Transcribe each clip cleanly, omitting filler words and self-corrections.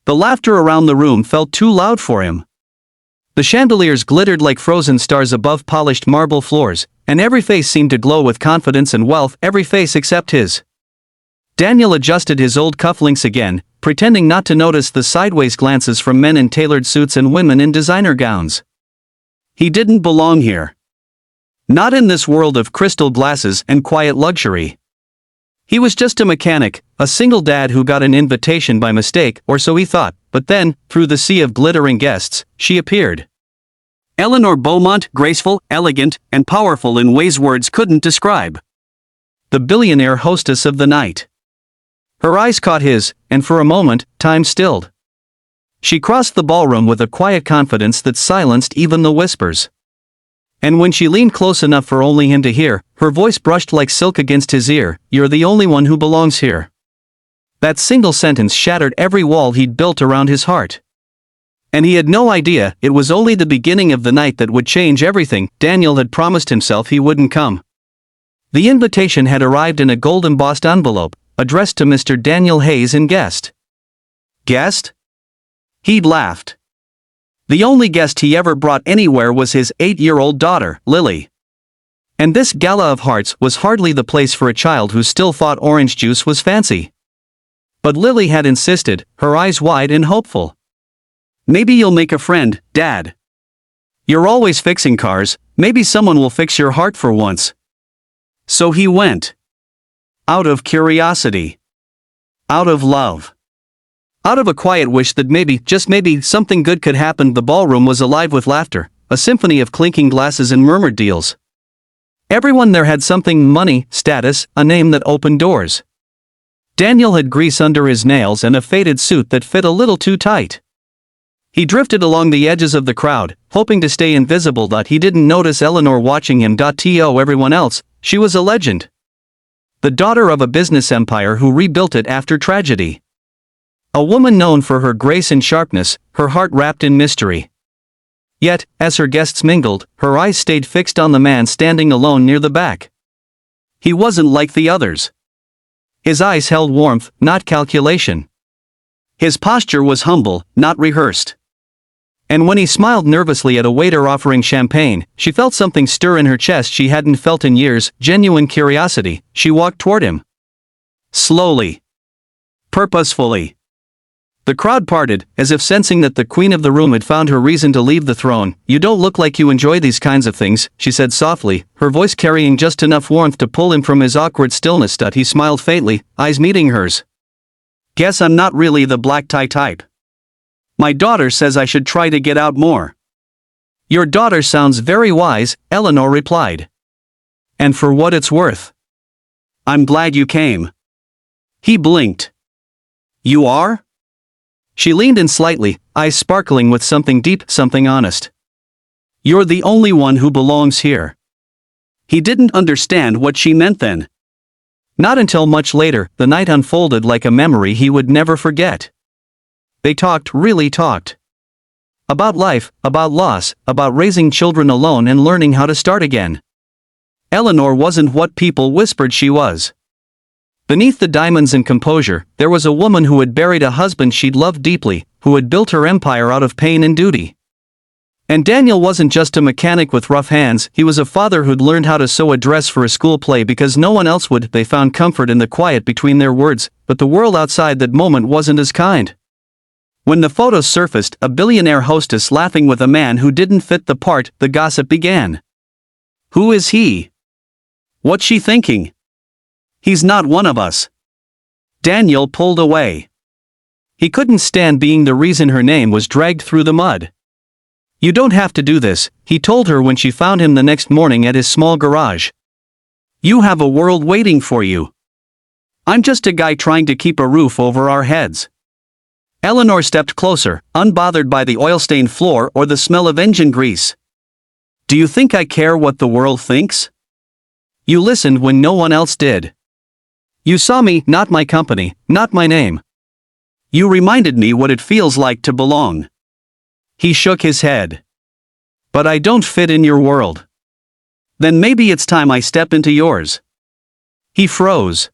The laughter around the room felt too loud for him. The chandeliers glittered like frozen stars above polished marble floors, and every face seemed to glow with confidence and wealth, every face except his. Daniel adjusted his old cufflinks again, pretending not to notice the sideways glances from men in tailored suits and women in designer gowns. He didn't belong here. Not in this world of crystal glasses and quiet luxury. He was just a mechanic, a single dad who got an invitation by mistake, or so he thought, but then, through the sea of glittering guests, she appeared. Eleanor Beaumont, graceful, elegant, and powerful in ways words couldn't describe. The billionaire hostess of the night. Her eyes caught his, and for a moment, time stilled. She crossed the ballroom with a quiet confidence that silenced even the whispers. And when she leaned close enough for only him to hear, her voice brushed like silk against his ear, "You're the only one who belongs here." That single sentence shattered every wall he'd built around his heart. And he had no idea it was only the beginning of the night that would change everything. Daniel had promised himself he wouldn't come. The invitation had arrived in a gold-embossed envelope, addressed to Mr. Daniel Hayes and guest. Guest? He'd laughed. The only guest he ever brought anywhere was his 8-year-old daughter, Lily. And this gala of hearts was hardly the place for a child who still thought orange juice was fancy. But Lily had insisted, her eyes wide and hopeful. "Maybe you'll make a friend, Dad. You're always fixing cars, maybe someone will fix your heart for once." So he went. Out of curiosity. Out of love. Out of a quiet wish that maybe, just maybe, something good could happen. The ballroom was alive with laughter, a symphony of clinking glasses and murmured deals. Everyone there had something: money, status, a name that opened doors. Daniel had grease under his nails and a faded suit that fit a little too tight. He drifted along the edges of the crowd, hoping to stay invisible, that he didn't notice Eleanor watching him. To everyone else, she was a legend. The daughter of a business empire who rebuilt it after tragedy. A woman known for her grace and sharpness, her heart wrapped in mystery. Yet, as her guests mingled, her eyes stayed fixed on the man standing alone near the back. He wasn't like the others. His eyes held warmth, not calculation. His posture was humble, not rehearsed. And when he smiled nervously at a waiter offering champagne, she felt something stir in her chest she hadn't felt in years, genuine curiosity. She walked toward him. Slowly. Purposefully. The crowd parted, as if sensing that the queen of the room had found her reason to leave the throne. "You don't look like you enjoy these kinds of things," she said softly, her voice carrying just enough warmth to pull him from his awkward stillness. He smiled faintly, eyes meeting hers. "Guess I'm not really the black tie type. My daughter says I should try to get out more." "Your daughter sounds very wise," Eleanor replied. "And for what it's worth. I'm glad you came." He blinked. "You are?" She leaned in slightly, eyes sparkling with something deep, something honest. "You're the only one who belongs here." He didn't understand what she meant then. Not until much later. The night unfolded like a memory he would never forget. They talked, really talked. About life, about loss, about raising children alone and learning how to start again. Eleanor wasn't what people whispered she was. Beneath the diamonds and composure, there was a woman who had buried a husband she'd loved deeply, who had built her empire out of pain and duty. And Daniel wasn't just a mechanic with rough hands, he was a father who'd learned how to sew a dress for a school play because no one else would. They found comfort in the quiet between their words, but the world outside that moment wasn't as kind. When the photos surfaced, a billionaire hostess laughing with a man who didn't fit the part, the gossip began. "Who is he? What's she thinking? He's not one of us." Daniel pulled away. He couldn't stand being the reason her name was dragged through the mud. "You don't have to do this," he told her when she found him the next morning at his small garage. "You have a world waiting for you. I'm just a guy trying to keep a roof over our heads." Eleanor stepped closer, unbothered by the oil-stained floor or the smell of engine grease. "Do you think I care what the world thinks? You listened when no one else did. You saw me, not my company, not my name. You reminded me what it feels like to belong." He shook his head. "But I don't fit in your world. Then maybe it's time I step into yours." He froze.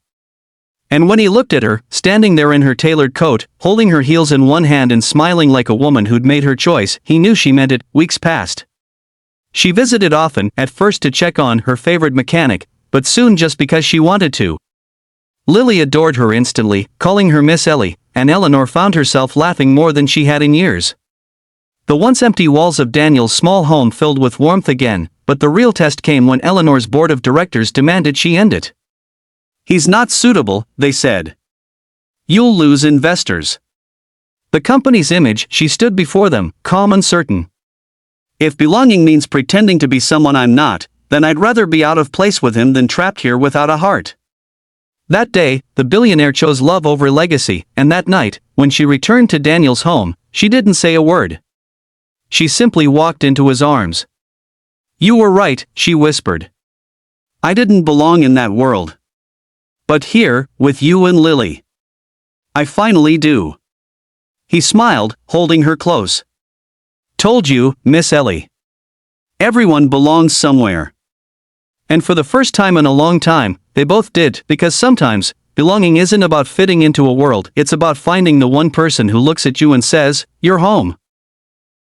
And when he looked at her, standing there in her tailored coat, holding her heels in one hand and smiling like a woman who'd made her choice, he knew she meant it. Weeks passed. She visited often, at first to check on her favorite mechanic, but soon just because she wanted to. Lily adored her instantly, calling her Miss Ellie, and Eleanor found herself laughing more than she had in years. The once empty walls of Daniel's small home filled with warmth again, but the real test came when Eleanor's board of directors demanded she end it. "He's not suitable," they said. "You'll lose investors." The company's image, she stood before them, calm and certain. "If belonging means pretending to be someone I'm not, then I'd rather be out of place with him than trapped here without a heart." That day, the billionaire chose love over legacy, and that night, when she returned to Daniel's home, she didn't say a word. She simply walked into his arms. "You were right," she whispered. "I didn't belong in that world. But here, with you and Lily, I finally do." He smiled, holding her close. "Told you, Miss Ellie. Everyone belongs somewhere." And for the first time in a long time, they both did, because sometimes, belonging isn't about fitting into a world, it's about finding the one person who looks at you and says, "You're home."